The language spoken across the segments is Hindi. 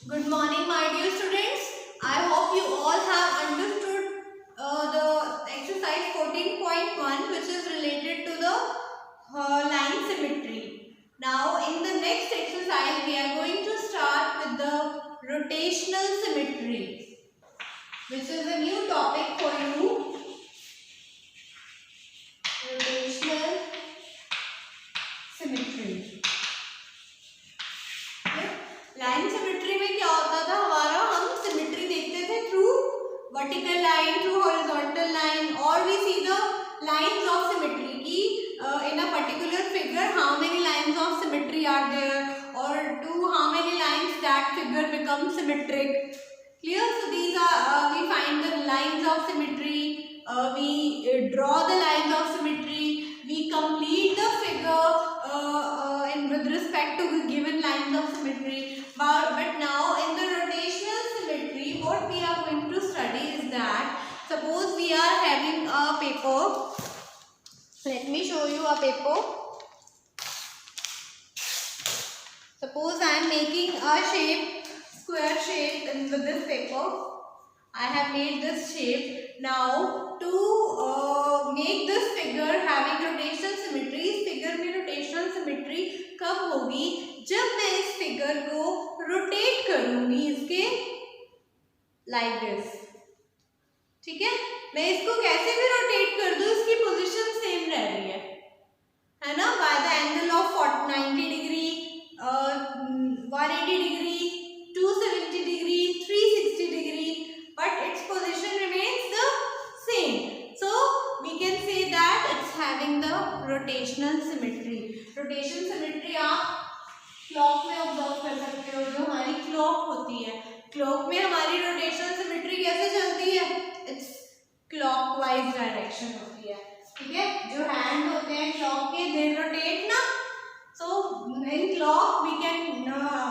Good morning, my dear students. I hope you all have understood the exercise 14.1, which is related to the line symmetry. Now, in the next exercise, we are going to start with the rotational symmetry, which is a new topic for you. Rotational symmetry. Line symmetry में क्या होता था हमारा, हम सिमेट्री देखते थे through vertical line, through horizontal line, और we see the lines of symmetry की in a particular figure how many lines of symmetry are there और to how many lines that figure become symmetric. Clear? So these are we find the lines of symmetry, we draw the lines of symmetry, we complete the figure in with respect to the given lines of symmetry. But now in the rotational symmetry, what we are going to study is that suppose we are having a paper. Let me show you a paper. Suppose I am making a shape, square shape with this paper. I have made this shape. Now to make this figure having rotational symmetry, इस figure में rotational symmetry कब होगी? जब मैं इस figure को rotate करूँगी इसके like this. ठीक है? मैं इसको कैसे भी rotate कर दूँ, इसकी position same रह रही है ना? By the angle of 90 degree, 180 degree, 270 degree, 360 degree, but its position remains the same. So we can say that it's having the rotational symmetry. Rotation symmetry आप क्लॉक में ऑब्जर्व कर सकते हो. जो हमारी क्लॉक होती है, क्लॉक में हमारी रोटेशनल सिमेट्री कैसे चलती है? इट्स क्लॉकवाइज डायरेक्शन होती है. ठीक है, जो हैंड होते हैं क्लॉक के, दे रोटेट ना. So in clock we can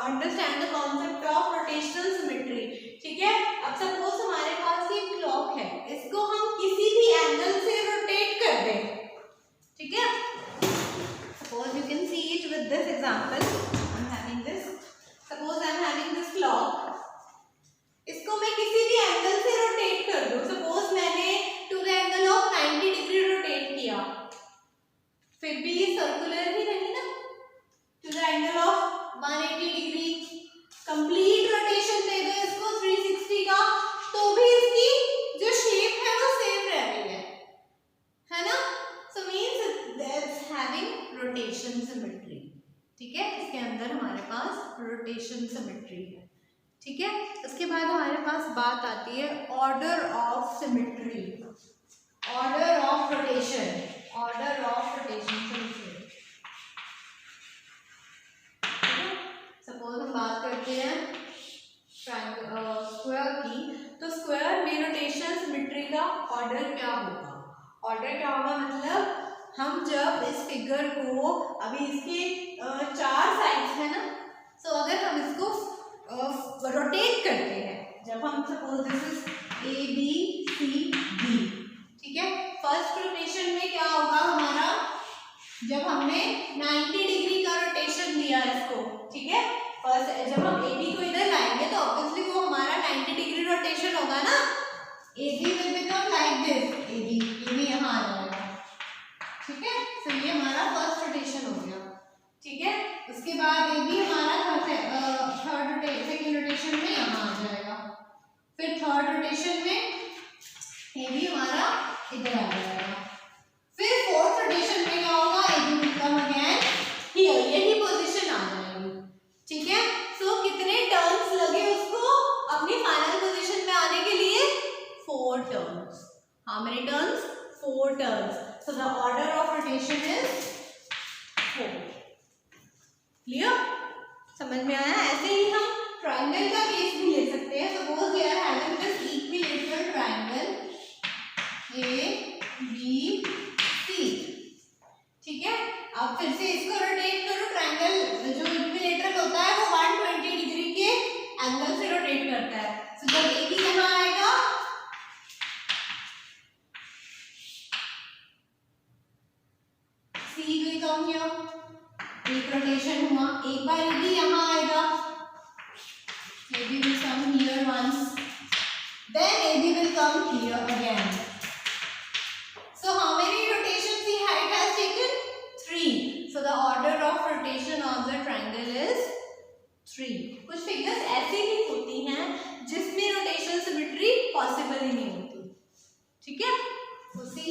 understand the concept of rotational symmetry. ठीक है, अब सपोज हमारे पास ये क्लॉक है, इसको हम किसी भी एंगल से रोटेट कर दें. ठीक है, suppose you can see it with this example. I'm having this. Suppose I'm having this clock. इसको मैं किसी भी एंगल से रोटेट कर दूं. Suppose मैंने to the angle of 90 degree rotate किया, फिर भी ये सर्कुलर ही रही ना. To the angle of 180 degree, complete rotation दे दो इसको 360 का, तो भी इसकी जो शेप है वो सेम रह रही है ना. So means that's having rotation symmetry. ठीक है, इसके अंदर हमारे पास rotation symmetry है. ठीक है, उसके बाद हमारे पास बात आती है order of symmetry, order of rotation, order of rotation symmetry. Suppose हम बात करते हैं स्क्वायर की, तो स्क्वायर में रोटेशन सिमेट्री का ऑर्डर क्या होगा? ऑर्डर क्या होगा मतलब हम जब इस फिगर को, अभी इसके 4 साइड्स है ना, सो अगर हम इसको रोटेट करते हैं, जब हम suppose this is A B C D. ठीक है, फर्स्ट रोटेशन में क्या होगा हमारा, जब हमने 90 डिग्री का रोटेशन दिया इसको. ठीक है, फर्स्ट जब हम ए बी को इधर लाएंगे तो ऑब्वियसली वो हमारा 90 डिग्री रोटेशन होगा ना. A B will become like this, A B यहाँ आ जाएगा. ठीक है, सो ये हमारा फर्स्ट रोटेशन हो गया. ठीक है, उसके बाद ए बी हमारा थर्ड सेकंड रोटेशन में यहाँ आ जाएगा. फिर थर्ड रोटेशन में ए बी हमारा इधर आ जाएगा. फिर फोर्थ रोटेशन में क्या होगा, A B will come again here, यही पोजीशन आ जाएगी. ठीक है, सो कितने टर्न्स लगे उसको अपनी फाइनल पोजीशन में आने के लिए? 4 turns. How many turns? 4 turns. So the order of rotation is 4. Clear? समझ में आया? ऐसे ही हम ट्रायंगल का केस भी ले सकते हैं. Suppose we are having this equilateral triangle A B C. ठीक है, अब फिर से इसको रोटेट करो. ट्रायंगल जो इक्विलैटरल होता है वो 120 डिग्री के एंगल से रोटेट करता है. तो जब ए बी यहाँ आएगा, सी विल कम हियर. एक रोटेशन हुआ, एक बार ए बी यहाँ आएगा, 3। कुछ फिगर्स ऐसी भी होती हैं जिसमें रोटेशनल सिमेट्री पॉसिबल ही नहीं होती, ठीक है। तो see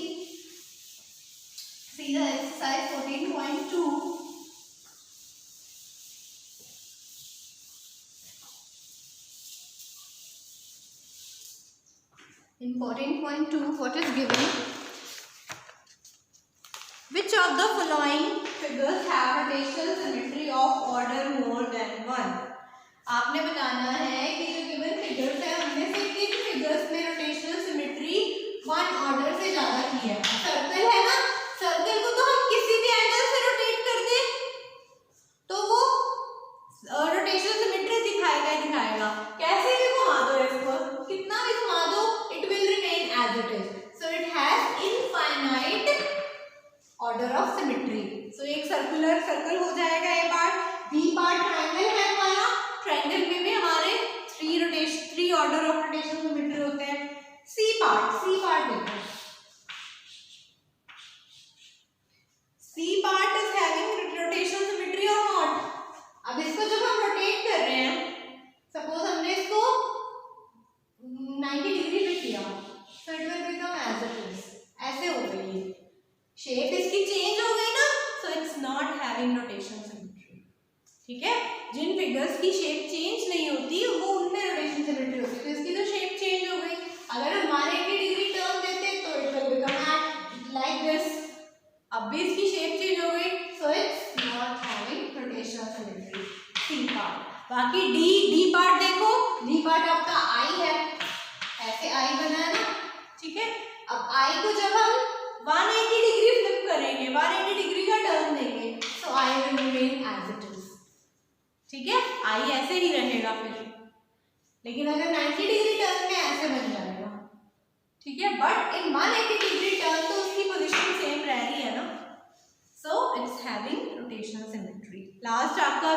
the exercise 14.2। In 14.2, what is given? Which of the following figures have rotational symmetry of order more than 1? आपने बताना है कि जो given figures है उनमें से किन figures में rotational symmetry 1 order से ज़्यादा की है। सर्कल है ना, सर्कल को तो हम किसी भी एंगल से रोटेट कर दें तो वो रोटेशनल सिमेट्री दिखाएगा ही दिखाएगा। कैसे भी घुमा दो इसको, कितना भी घुमा दो, it will remain as it is. So it has infinite order of symmetry. So एक सर्कुलर सर्कल हो जाएगा ये पार्ट। B पार्ट ट्रायंगल है हमारा, ट्रायंगल में भी हमारे 3 ऑर्डर ऑफ रोटेशनल सिमेट्री होते हैं। C पार्ट देखो, C part is having rotational symmetry और नॉट। अब इसको जब हम रोटेट कर रहे हैं, सपोज हमने इसको 90 डिग्री पे किया, so it will become as it is, ऐसे हो गई, शेप इसकी चेंज हो गई ना, so it's not having rotational symmetry, ठीक है। जिन फिगर्स की शेप चेंज नहीं होती वो उनमें रोटेशनल सिमेट्री होती है, तो इसकी तो शेप चेंज हो गई। अगर हम 180 डिग्री टर्न देते तो it will become like this, अब भी इसकी शेप चेंज हो गई, so it's not having rotational symmetry, C part. बाकी D पार्ट देखो, D पार्ट आपका I है, ऐसे I बना है ना, ठीक है। अब I को जब हम 180 डिग्री फ्लिप करेंगे, 180 डिग्री का टर्न देंगे, so I will remain as it is, ठीक है। I ऐसे ही रहेगा फिर, लेकिन अगर 90 डिग्री टर्न में ऐसे बन जाएगा, ठीक है। बट इन 180 डिग्री टर्न तो उसकी पोजीशन सेम रह रही है ना, so it's having rotational symmetry। Last आपका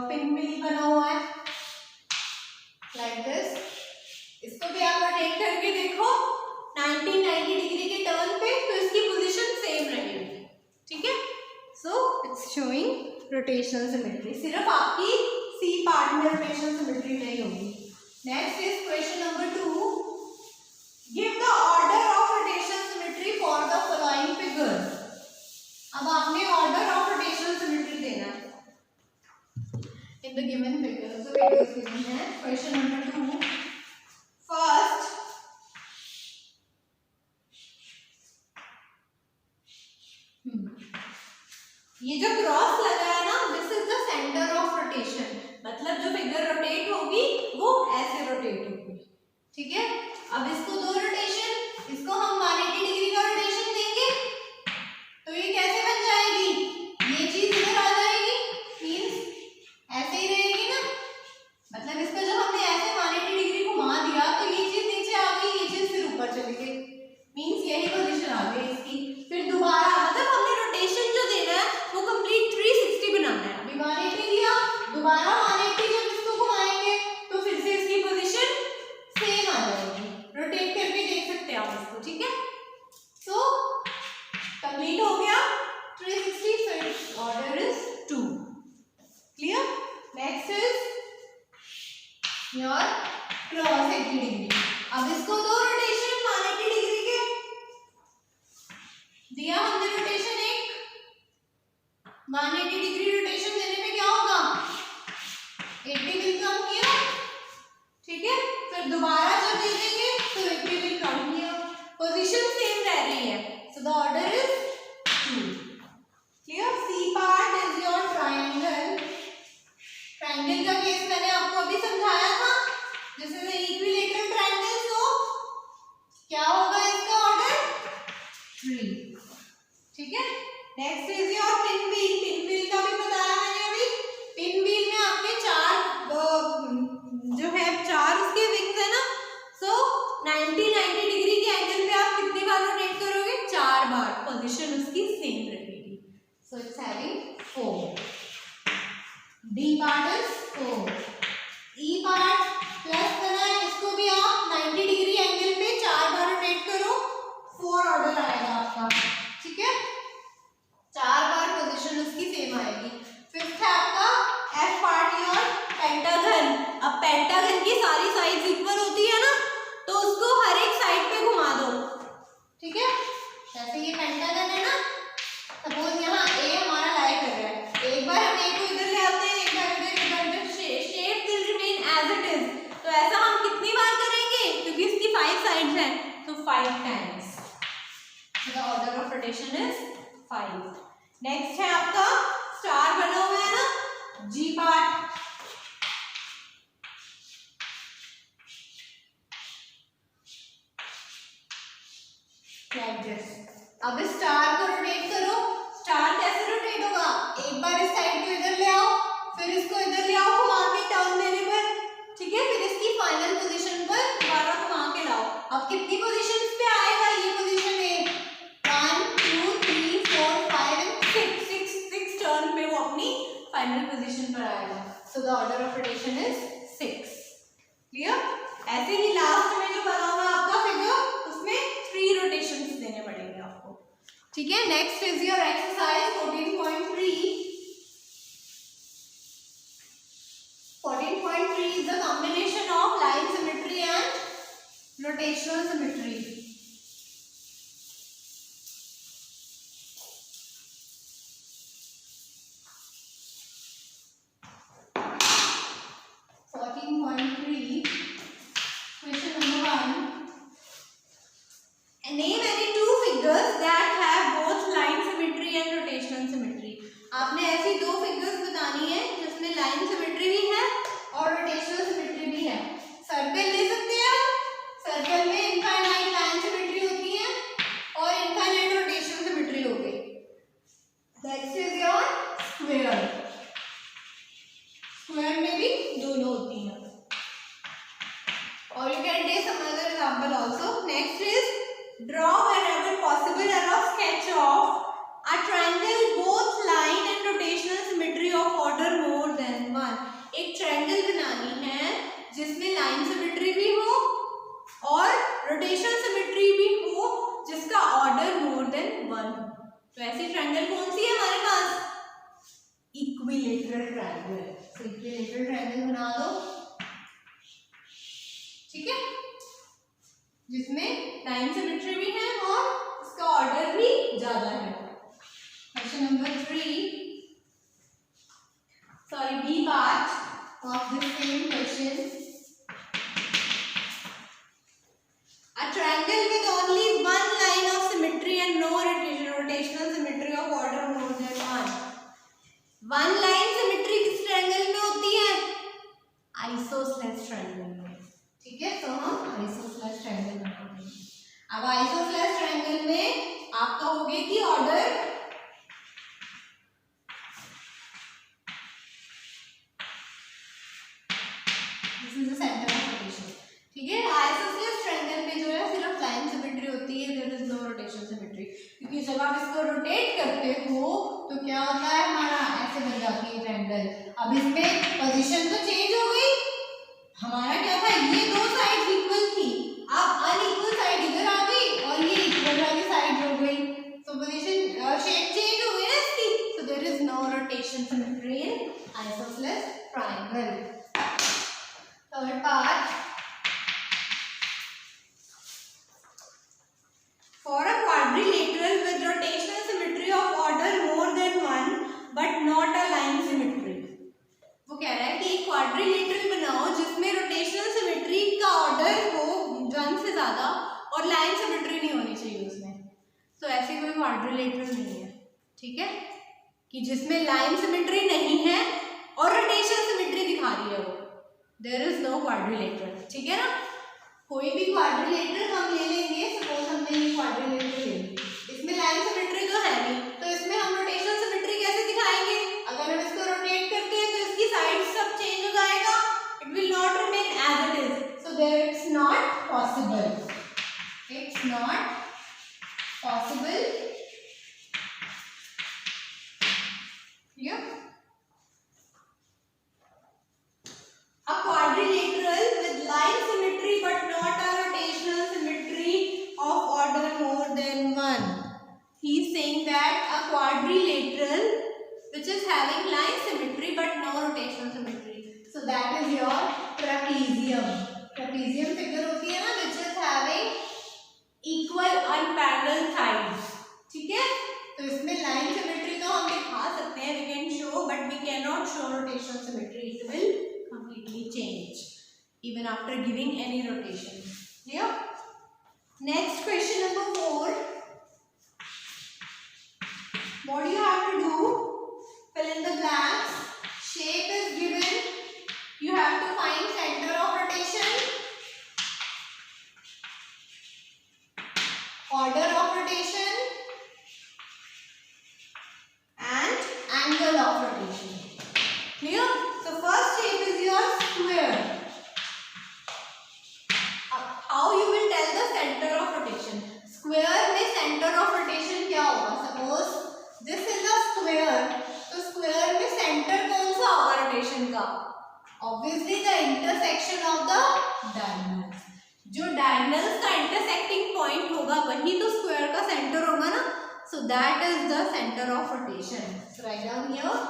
पिन भी बना हुआ है like this, इसको भी आप रोटेट करके देखो 90 डिग्री के टर्न पे, तो इसकी पोजीशन सेम रहेगी, ठीक है। So it's showing rotational symmetry. सिर्फ आपकी सी पार्ट में रोटेशनल सिमेट्री नहीं होगी। Next is question number 2, give the order of rotational symmetry for the following figures. अब आपने ऑर्डर ऑफ रोटेशनल सिमेट्री देना है इन द गिवन फिगर्स। तो फिगर्स गिवन है क्वेश्चन नंबर 2। फर्स्ट, ये जो क्रॉस लगा है ना, this is the centre of rotation, मतलब जो फिगर रोटेट होगी वो ऐसे रोटेट होगी, ठीक है। अब इसको दो रोटेशन, इसको हम 180 डिग्री का रोटेशन देंगे तो ये कैसे बन जाएगी, ये चीज इधर आ जाएगी, मींस ऐसे ही रहेगी ना, मतलब इसको जब हमने ऐसे 180 डिग्री घुमा दिया तो ये चीज नीचे आ गई, ये चीज फिर ऊपर चली गई, मींस यही पोजीशन आ गई इसकी। फिर दोबारा मतलब हमने रोटेशन जो देना है वो कंप्लीट 360 बनाना है। अभी 180 दिया, दोबारा 180 जब इसको घुमाएंगे तो फिर से इसकी पोजीशन सेम आ जाएगी। रोटेट करके देख सकते हैं आप इसको, ठीक है। सो कंप्लीट हो गया 360, फिर order is 2, clear. Next is your cross 80 degree. अब इसको दो रोटेशन 180 डिग्री के दिया हमने रोटेशन, एक 180 डिग्री रोटेशन देने में क्या होगा, 80 विल कम किया, ठीक है। फिर दोबारा जब दे देंगे तो 80 विल कम किया, पोजीशन सेम रह रही है, so the order is 2, clear. C part is your triangle. Triangle का केस मैंने आपको अभी समझाया था, this is equilateral triangle, so क्या होगा इसका ऑर्डर 3, ठीक है। Next is your pin wheel. Pin wheel का भी बताया मैंने अभी। पिन व्हील में आपके 4 जो है 4 उसके विंग्स है ना, सो 90 डिग्री के एंगल पे आप कितनी बार रोटेट करोगे, 4 बार, पोजीशन उसकी सेम रहेगी, so it's having 4। D part is 4। E part plus बना है, इसको भी आप 90 डिग्री एंगल पे 4 बार रोटेट करो, 4 ऑर्डर आएगा आपका, ठीक है। 4 बार पोजीशन उसकी सेम आएगी। फिफ्थ है आपका एफ पार्ट, योर अब पेंटागन की सारी साइड्स इक्वल होती है ना, तो उसको हर एक साइड पे घुमा दो, ठीक है। जैसे ये पेंटागन है ना, सपोज यहाँ ए हमारा लाई कर रहा है, एक बार हम ए को इधर ले आते हैं, एक बार इधर, shape will remain as it is. तो ऐसा हम कितनी बार करेंगे, क्योंकि इसकी 5 साइड्स हैं, तो 5 times. The order of rotation is 5। Next है आपका स्टार बना हुआ है ना, जी पार्ट। अब इस स्टार को रोटेट करो। स्टार कैसे रोटेट होगा, एक बार इस साइड को इधर ले आओ, फिर इसको इधर ले आओ घुमा के टर्न देने पर, ठीक है। फिर इसकी फाइनल पोजीशन पर दोबारा घुमा के लाओ। अब कितनी पोजीशंस पे आएगा ये पोजीशन है, 1 2 3 4 5 एंड 6 टर्न पे वो अपनी फाइनल पोजीशन पर आएगा। सो the order of rotation is 6। Clear. ऐसे ही लास्ट में जो बना हुआ आपका फिगर, उसमें 3 रोटेशंस देने पड़ेंगे आपको, ठीक है। Next is your exercise 14.3। 14.3 is the combination of line symmetry and rotational symmetry. Question number 1. Name any 2 figures that have both line symmetry and rotational symmetry. आपने ऐसी 2 फिगर्स बतानी है जिसमें लाइन सिमेट्री भी है और रोटेशनल सिमेट्री भी है। सर्कल ले सकते हैं हम, सर्कल में इनफाइनाइट लाइन सिमेट्री होती है और इनफाइनाइट रोटेशनल सिमेट्री होगी। Next is your square. Square में भी दोनों होती हैं। और you can take some other example also. नेक्स्ट इज ड्रॉ wherever possible a rough sketch of a triangle both line and rotational symmetry of order more than 1. एक ट्रायंगल बनानी है जिसमें लाइन सिमेट्री भी हो और रोटेशनल सिमेट्री भी हो, जिसका ऑर्डर मोर देन 1 हो। तो ऐसी ट्रायंगल कौन सी है हमारे पास, इक्विलेटरल ट्रायंगल। तो इक्विलेटरल ट्रायंगल बना दो, ठीक है, जिसमें लाइन सिमेट्री भी है और उसका ऑर्डर भी ज्यादा है। Question number 3, sorry B part of the same question. A triangle with only one line of symmetry and no rotational symmetry of order more than 1. One line symmetry किस ट्रायंगल में होती है, आइसोसेलेस ट्रायंगल में, ठीक है। तो हम आइसोसेलेस ट्रायंगल बनाएंगे। अब आइसोसेलेस ट्रायंगल में आप कहोगे कि ऑर्डर ठीक है। आइसोसेलेस ट्रायंगल में जो है सिर्फ लाइन सिमेट्री होती है, there is no rotational symmetry, क्योंकि जब आप इसको रोटेट करते हो तो क्या होता है, हमारा ऐसे बन जाती है ट्रायंगल। अब इसमें पोजीशन तो चेंज हो गई, हमारा क्या था, ये 2 साइड इक्वल थी, अब अनइक्वल साइड इधर आ गई और ये इक्वल वाली साइड हो गई, तो पोजीशन शेप चेंज हो गई ना इसकी। So there is no rotation symmetry in isosceles triangle. Third part, for a quadrilateral with rotational symmetry of order more than 1 but not a line symmetry. वो कह रहा है कि एक क्वाड्रिलेटरल बनाओ जिसमें रोटेशनल सिमेट्री का ऑर्डर हो 1 से ज्यादा और लाइन सिमेट्री नहीं होनी चाहिए उसमें। तो ऐसी कोई क्वाड्रिलेटरल नहीं है, ठीक है, कि जिसमें लाइन सिमेट्री नहीं है और रोटेशनल सिमेट्री दिखा रही है वो, देयर इज नो क्वाड्रिलेटरल, ठीक है ना। कोई भी क्वाड्रिलेटरल हम ले लेंगे, सपोज हमने ये क्वाड्रिलेटरल ले ली, इसमें लाइन सिमेट्री तो है नहीं, तो इसमें हम रोटेशनल सिमेट्री कैसे दिखाएंगे, अगर हम इसको रोटेट करते हैं तो इसकी साइड सब चेंज हो जाएगा, it will not remain as it is, so there it's not possible, it's not possible. A quadrilateral with line symmetry but not a rotational symmetry of order more than 1. He is saying that not show rotational symmetry. It will completely change even after giving any rotation. Clear? Next question number 4. What do you have to do? Fill in the blanks. Shape is given. You have to find center of rotation, order of rotation, and angle of rotation. Clear? So first shape is your square. How you will tell the center of rotation? Square में center of rotation क्या होगा? Suppose this is a square. तो square में center कौन सा होगा rotation का? Obviously the intersection of the diagonals. जो diagonals का intersecting point होगा वही तो square का center होगा ना? So that is the center of rotation. So write down here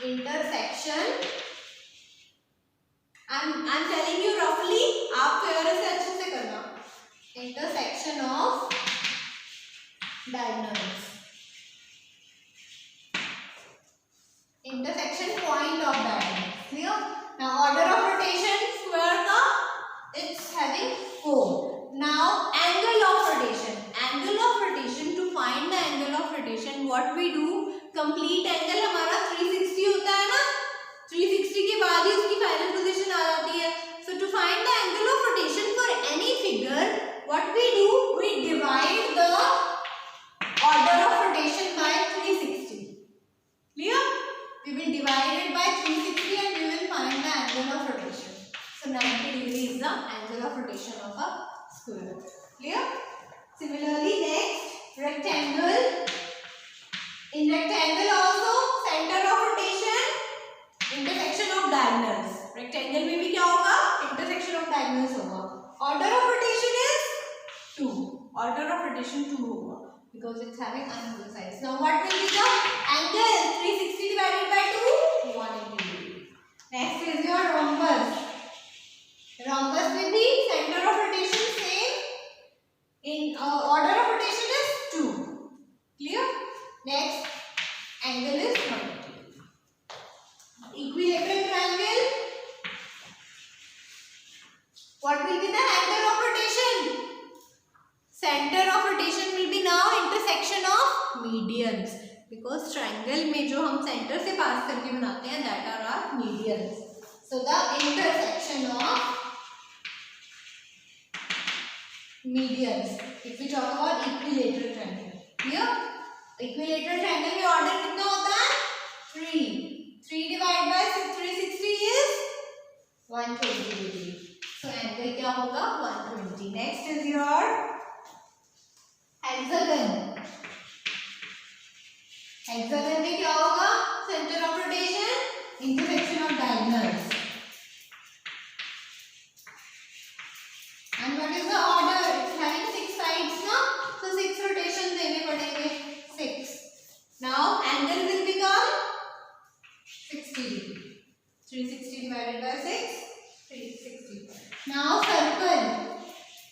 intersection. I'm telling you roughly. आप क्लियर से अच्छे से करना. Intersection of diagonals. Intersection point of diagonals. Clear? Now order of rotation square का it's having 4. Now angle of rotation. Angle of rotation, to find the angle of rotation what we do, complete angle हमारा 360 होता है ना. 360 के बाद ही उसकी फाइनल पोजीशन आ जाती है. So to find the angle of rotation for any figure, what we do, we divide the order of rotation by 360. Clear? We will divide it by 360 and we will find the angle of rotation. So 90 degrees is the angle of rotation of a square. Clear? Similarly, next rectangle. In rectangle also center of rotation, intersection of diagonals. Rectangle में भी क्या होगा? Intersection of diagonals होगा. Order of rotation is 2. Order of rotation 2 होगा because it's having unequal sides. Now what will be the angle? 360 divided by 2, 180 degree. Next is your rhombus. Rhombus with the center of rotation same. In order of rotation is 2. Clear? Next angle is 180. Equilateral triangle. What will be the angle of rotation? Center of rotation will be now intersection of medians. Because triangle में जो हम center से pass करके बनाते हैं that are our medians. So the intersection of medians. If we talk about equilateral triangle. Here equilateral triangle में order कितना होता है? 3. 3 divided by 360 is 120 degree. So angle क्या होगा? 120. Next is your hexagon. Hexagon में क्या होगा? Center of rotation, intersection of diagonals. And what is the order? It's having 6 sides now. So 6 rotations देने पड़ेंगे. 6. Now angle will become 60 degree. 360 divided by 6, 360. Now circle.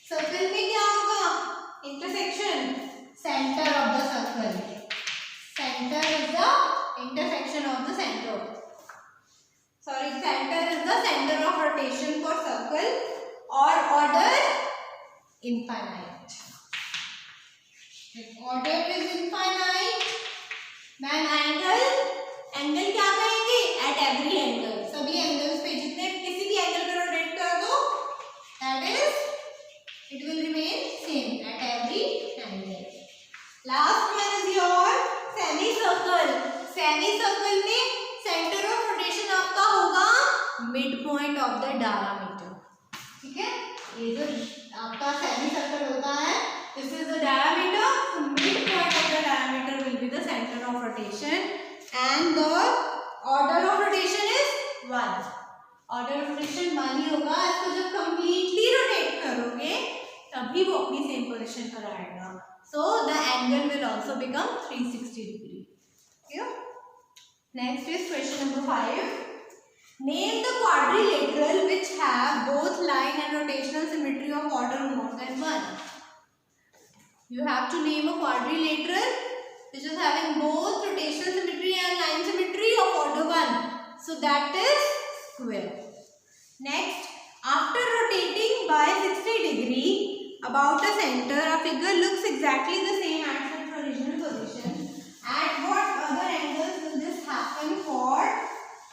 Circle में क्या होगा? Intersection. Center of the circle. Center is the intersection of the center. Sorry, center is the center of rotation for circle or order infinite. If order is infinite, then angle क्या कहेंगे? At every angle. सभी angles पे जितने किसी भी angle पे rotate कर दो, that is, it will remain same at every angle. Last one is your semicircle. Semicircle में center of rotation आपका होगा midpoint of the diameter. ठीक है? ये जो आपका semicircle होता है, this is the diameter. So midpoint of the diameter will be the center of rotation, and the order of rotation is 1. Order of rotation 1 ही होगा. इसको जब completely rotate करोगे, तभी वो अपनी same position पर आएगा. So the angle will also become 360 degree. Clear? Next is question number 5. Name the quadrilateral which have both line and rotational symmetry of order more than 1. You have to name a quadrilateral which is having both rotational symmetry and line symmetry of order 1. So that is square. Next, after rotating by 60 degree about a center, a figure looks exactly the same as its original position. At what other angles will this happen for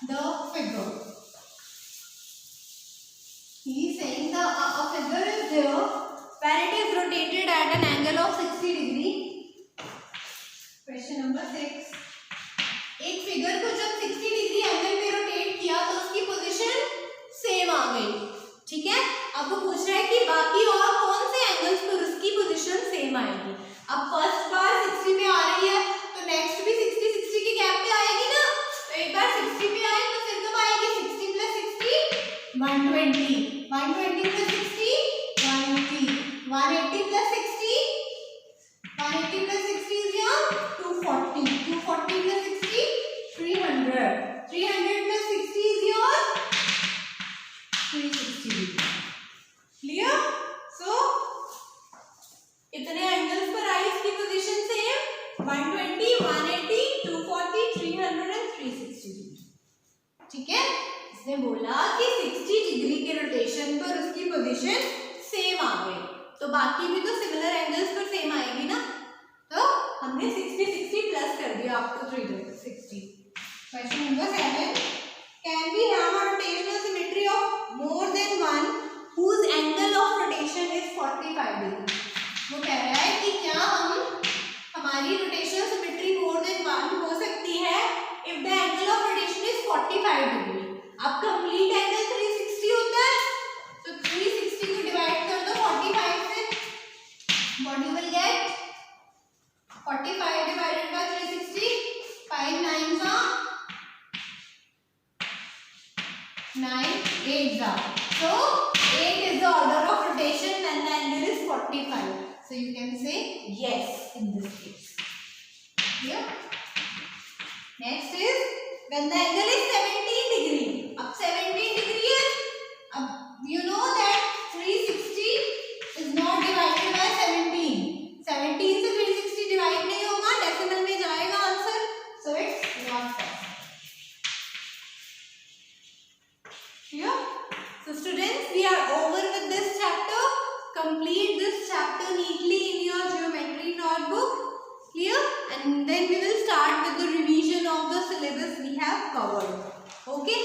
the figure? He is saying a figure is there where it is rotated at an angle of 60 degree. Question number 6. एक फिगर को जब 60 डिग्री एंगल पे रोटेट किया तो उसकी पोजीशन सेम आ गई, ठीक है। अब वो पूछ रहा है कि बाकी और कौन से एंगल्स पर उसकी पोजीशन सेम आएगी। अब फर्स्ट बार 60 पे आ रही है तो नेक्स्ट भी 60 60 के गैप पे आएगी ना, तो एक बार 60 पे आए तो फिर कब आएगी? 60 + 60 120, 120 + 60 180, 180 + 60, 180 + 60 is your 240, 240 + 60 300, 300 + 60 is your 360. Clear? So कितने एंगल्स पर आई इसकी पोजीशन सेम? 120, 180, 240, 300 and 360. ठीक है, इसने बोला कि 60 डिग्री के रोटेशन पर उसकी पोजीशन सेम आ गई, तो बाकी भी तो सिमिलर एंगल्स पर सेम आएगी ना, तो हमने 60 60 प्लस कर दिया up to 360. Question number 7. Can we have a rotational symmetry of more than one whose angle of rotation is 45 degree? वो कह रहा है कि क्या हमारी rotational symmetry more than one हो सकती है if the angle of rotation is 45 degree. अब complete angle 360 होता है, तो 360 को डिवाइड कर दो 45 से, what you will get? 45 divided by 360, 5 9s are 9, 8s are. So 8 is the order of rotation when the angle is 45. So you can say yes in this case. Here. Next is when the angle is 17 degree. Ab 17 degree is, you know that 360 is not divided by 17. 17 से 360 डिवाइड नहीं होगा, डेसिमल में जाएगा answer, so it's not possible. Clear? So students, we are over with this chapter. Complete this chapter neatly in your geometry notebook. Clear? And then we will start with the revision of the syllabus we have covered. Okay?